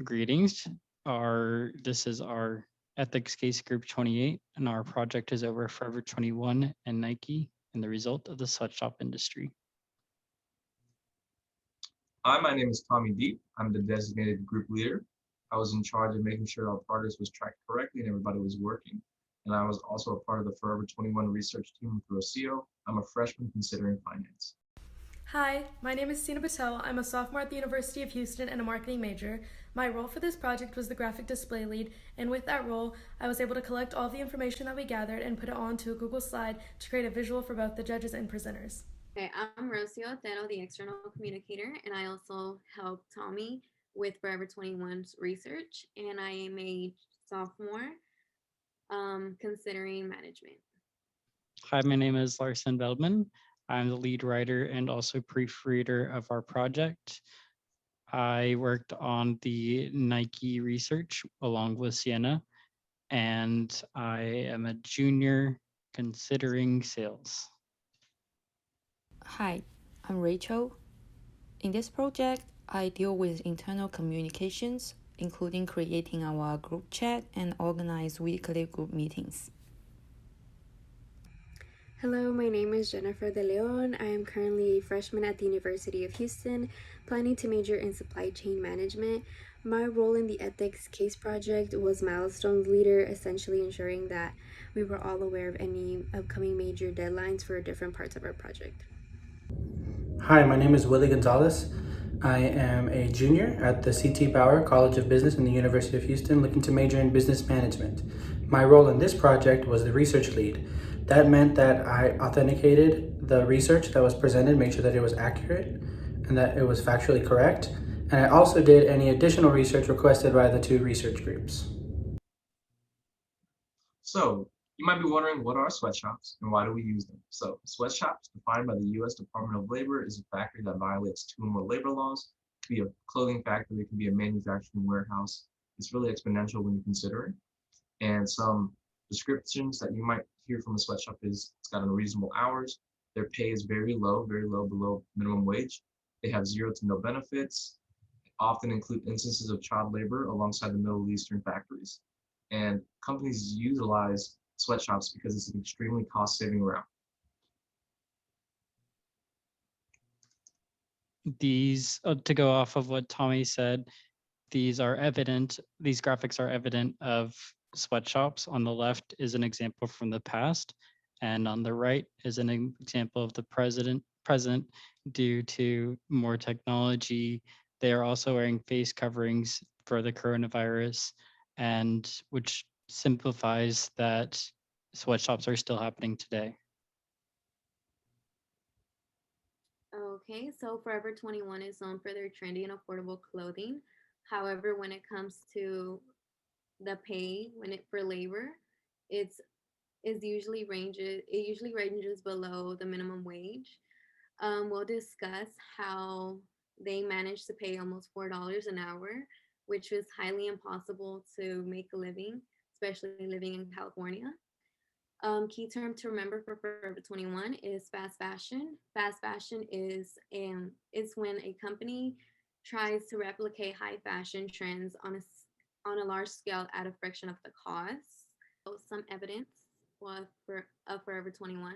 Greetings. This is our ethics case group 28, and our project is over Forever 21 and Nike and the result of the sweatshop industry. Hi, my name is Tommy Deep. I'm the designated group leader. I was in charge of making sure our progress was tracked correctly and everybody was working. And I was also a part of the Forever 21 research team with Rocio. I'm a freshman considering finance. Hi, my name is Cena Patel. I'm a sophomore at the University of Houston and a marketing major. My role for this project was the graphic display lead, and with that role, I was able to collect all the information that we gathered and put it onto a Google slide to create a visual for both the judges and presenters. Okay, I'm Rocio Otero, the external communicator, and I also help Tommy with Forever 21's research, and I am a sophomore considering management. Hi, my name is Larson I'm the lead writer and also proofreader of our project. I worked on the Nike research along with Sienna, and I am a junior considering sales. Hi, I'm Rachel. In this project, I deal with internal communications, including creating our group chat and organize weekly group meetings. Hello, my name is Jennifer De Leon. I am currently a freshman at the University of Houston, planning to major in supply chain management. My role in the ethics case project was milestones leader, essentially ensuring that we were all aware of any upcoming major deadlines for different parts of our project. Hi, my name is Willie Gonzalez. I am a junior at the CT Bauer College of Business in the University of Houston, looking to major in business management. My role in this project was the research lead. That meant that I authenticated the research that was presented, made sure that it was accurate and that it was factually correct. And I also did any additional research requested by the two research groups. So, you might be wondering, what are sweatshops and why do we use them? So, sweatshops, defined by the US Department of Labor, is a factory that violates two or more labor laws. It can be a clothing factory, it can be a manufacturing warehouse. It's really exponential when you consider it. And some descriptions that you might hear from a sweatshop is it's got unreasonable hours. Their pay is very low below minimum wage. They have zero to no benefits, often include instances of child labor alongside the Middle Eastern factories. And companies utilize sweatshops because it's an extremely cost-saving route. These, to go off of what Tommy said, these graphics are evident of sweatshops. On the left is an example from the past, and on the right is an example of the present due to more technology. They are also wearing face coverings for the coronavirus, and which simplifies that sweatshops are still happening today. Okay, so Forever 21 is known for their trendy and affordable clothing. However, when it comes to the pay, when it for labor, it's it usually ranges below the minimum wage. We'll discuss how they managed to pay almost $4 an hour, which was highly impossible to make a living, especially living in California. Key term to remember for Forever 21 is fast fashion. Fast fashion is when a company tries to replicate high fashion trends on a large scale at a fraction of the cost. So some evidence of Forever 21,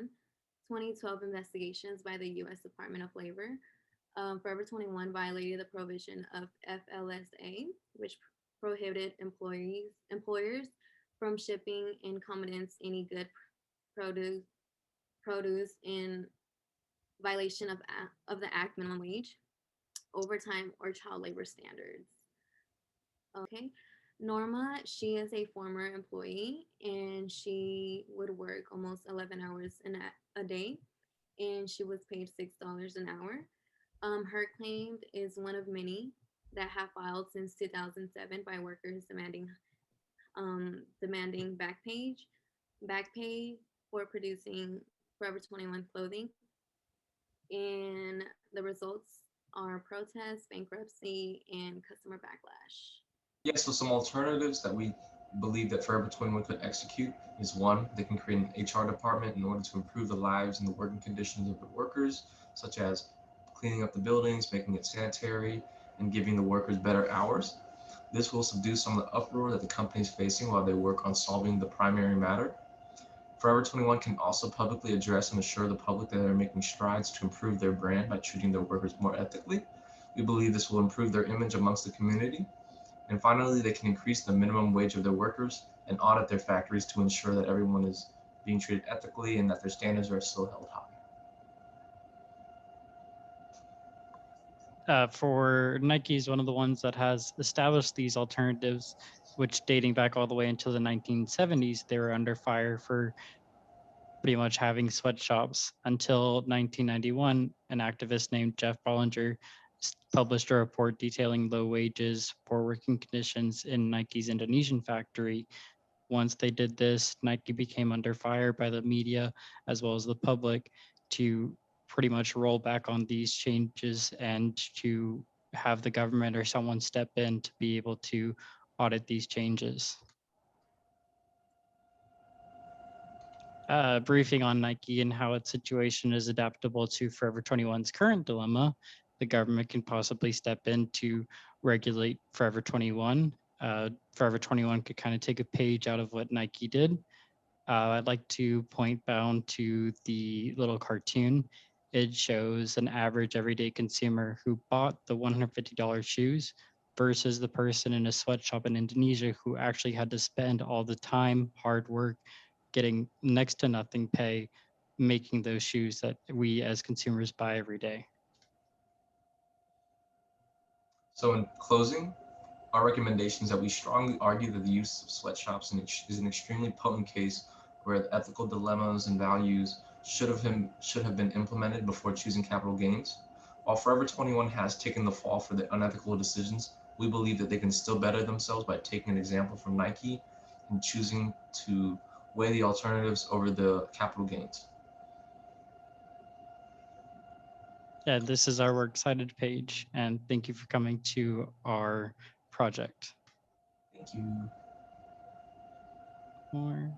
2012 investigations by the U.S. Department of Labor. Forever 21 violated the provision of FLSA, which prohibited employers from shipping incompetents any good produce in violation of the act minimum wage, overtime, or child labor standards. Okay. Norma, she is a former employee and she would work almost 11 hours a day and she was paid $6 an hour. Her claim is one of many that have filed since 2007 by workers demanding back pay for producing Forever 21 clothing. And the results are protests, bankruptcy, and customer backlash. Yeah, so some alternatives that we believe that Forever 21 could execute is one, they can create an HR department in order to improve the lives and the working conditions of the workers, such as cleaning up the buildings, making it sanitary, and giving the workers better hours. This will subdue some of the uproar that the company is facing while they work on solving the primary matter. Forever 21 can also publicly address and assure the public that they're making strides to improve their brand by treating their workers more ethically. We believe this will improve their image amongst the community. And finally, they can increase the minimum wage of their workers and audit their factories to ensure that everyone is being treated ethically and that their standards are still held high. For Nike is one of the ones that has established these alternatives, which dating back all the way until the 1970s, they were under fire for pretty much having sweatshops until 1991. An activist named Jeff Bollinger published a report detailing low wages, poor working conditions in Nike's Indonesian factory. Once they did this, Nike became under fire by the media as well as the public to pretty much roll back on these changes and to have the government or someone step in to be able to audit these changes. Briefing on Nike and how its situation is adaptable to Forever 21's current dilemma. The government can possibly step in to regulate Forever 21. Forever 21 could kind of take a page out of what Nike did. I'd like to point down to the little cartoon. It shows an average everyday consumer who bought the $150 shoes versus the person in a sweatshop in Indonesia who actually had to spend all the time, hard work, getting next to nothing pay, making those shoes that we as consumers buy every day. So in closing, our recommendation is that we strongly argue that the use of sweatshops is an extremely potent case where the ethical dilemmas and values should have been implemented before choosing capital gains. While Forever 21 has taken the fall for the unethical decisions, we believe that they can still better themselves by taking an example from Nike and choosing to weigh the alternatives over the capital gains. Yeah, this is our Works Cited page, and thank you for coming to our project. Thank you. More.